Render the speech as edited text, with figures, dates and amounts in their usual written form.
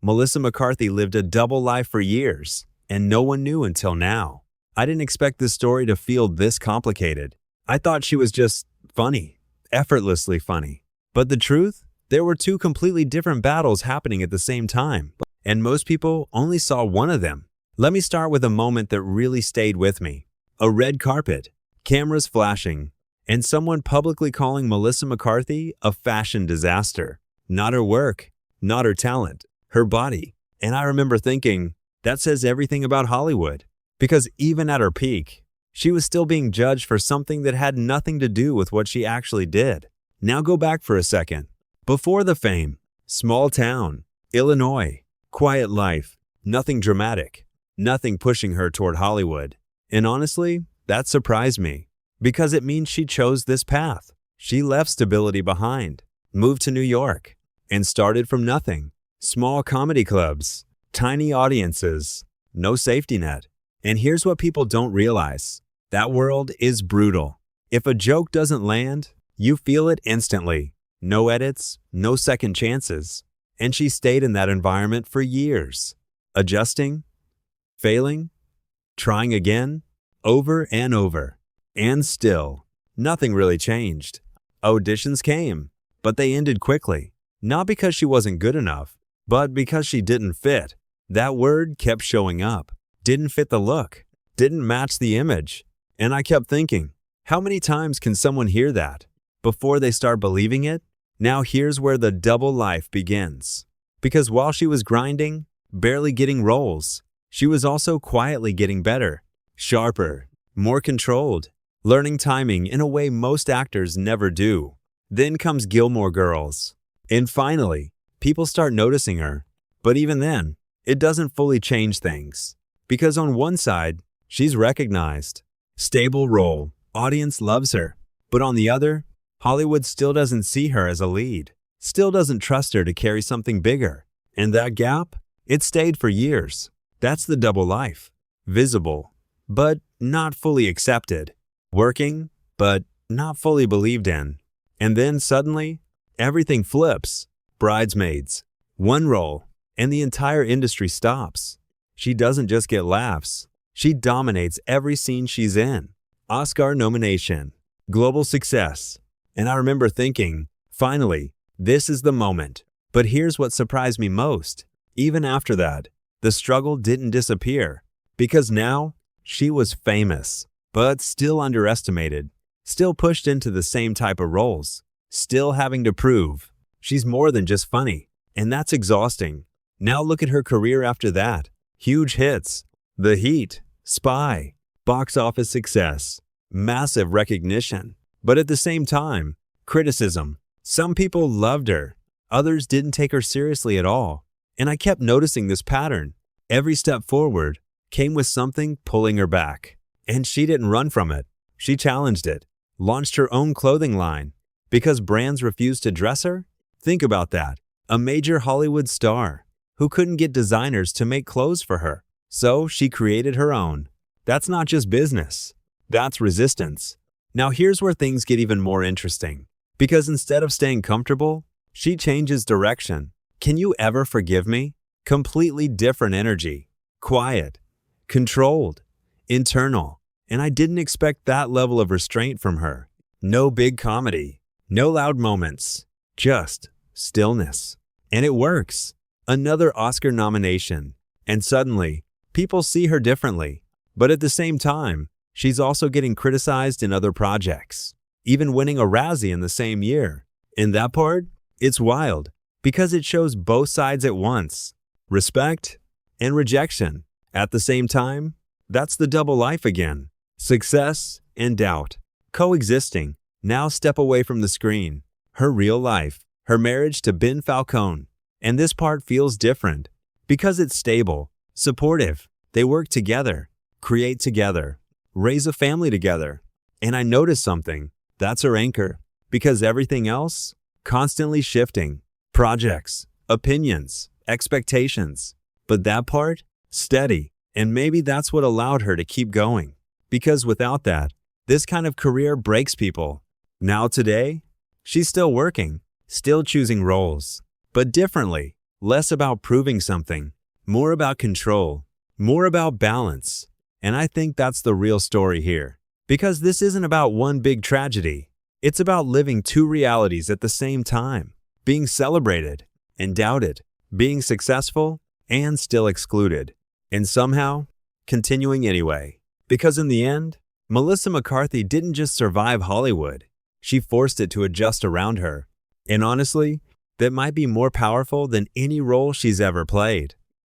Melissa McCarthy lived a double life for years, and no one knew until now. I didn't expect this story to feel this complicated. I thought she was just funny, effortlessly funny. But the truth? There were two completely different battles happening at the same time, and most people only saw one of them. Let me start with a moment that really stayed with me. A red carpet, cameras flashing, and someone publicly calling Melissa McCarthy a fashion disaster. Not her work, not her talent, her body. And I remember thinking, that says everything about Hollywood. Because even at her peak, she was still being judged for something that had nothing to do with what she actually did. Now go back for a second. Before the fame, small town, Illinois, quiet life, nothing dramatic, nothing pushing her toward Hollywood. And honestly, that surprised me, because it means she chose this path. She left stability behind, moved to New York, and started from nothing. Small comedy clubs, tiny audiences, no safety net. And here's what people don't realize. That world is brutal. If a joke doesn't land, you feel it instantly. No edits, no second chances. And she stayed in that environment for years, adjusting, failing, trying again, over and over. And still, nothing really changed. Auditions came, but they ended quickly. Not because she wasn't good enough, but because she didn't fit. That word kept showing up. Didn't fit the look. Didn't match the image. And I kept thinking, how many times can someone hear that before they start believing it? Now here's where the double life begins. Because while she was grinding, barely getting roles, she was also quietly getting better, sharper, more controlled, learning timing in a way most actors never do. Then comes Gilmore Girls. And finally, people start noticing her. But even then, it doesn't fully change things. Because on one side, she's recognized. Stable role, audience loves her. But on the other, Hollywood still doesn't see her as a lead. Still doesn't trust her to carry something bigger. And that gap, it stayed for years. That's the double life. Visible, but not fully accepted. Working, but not fully believed in. And then suddenly, everything flips. Bridesmaids, one role, and the entire industry stops. She doesn't just get laughs. She dominates every scene she's in. Oscar nomination, global success. And I remember thinking, finally, this is the moment. But here's what surprised me most. Even after that, the struggle didn't disappear. Because now, she was famous, but still underestimated. Still pushed into the same type of roles. Still having to prove she's more than just funny. And that's exhausting. Now look at her career after that. Huge hits. The Heat, Spy, box office success, massive recognition. But at the same time, criticism. Some people loved her. Others didn't take her seriously at all. And I kept noticing this pattern. Every step forward came with something pulling her back. And she didn't run from it. She challenged it. Launched her own clothing line. Because brands refused to dress her? Think about that. A major Hollywood star who couldn't get designers to make clothes for her. So she created her own. That's not just business. That's resistance. Now here's where things get even more interesting. Because instead of staying comfortable, she changes direction. Can you ever forgive me? Completely different energy. Quiet. Controlled. Internal. And I didn't expect that level of restraint from her. No big comedy. No loud moments. Just stillness. And it works. Another Oscar nomination. And suddenly, people see her differently. But at the same time, she's also getting criticized in other projects. Even winning a Razzie in the same year. In that part, it's wild. Because it shows both sides at once. Respect and rejection. At the same time, that's the double life again. Success and doubt. Coexisting. Now step away from the screen. Her real life. Her marriage to Ben Falcone. And this part feels different. Because it's stable. Supportive. They work together. Create together. Raise a family together. And I noticed something. That's her anchor. Because everything else? Constantly shifting. Projects. Opinions. Expectations. But that part? Steady. And maybe that's what allowed her to keep going. Because without that, this kind of career breaks people. Now today, she's still working, still choosing roles, but differently, Less about proving something, more about control, more about balance. And I think that's the real story here. Because this isn't about one big tragedy. It's about living two realities at the same time. Being celebrated and doubted. Being successful and still excluded. And somehow, continuing anyway. Because in the end, Melissa McCarthy didn't just survive Hollywood. She forced it to adjust around her. And honestly, that might be more powerful than any role she's ever played.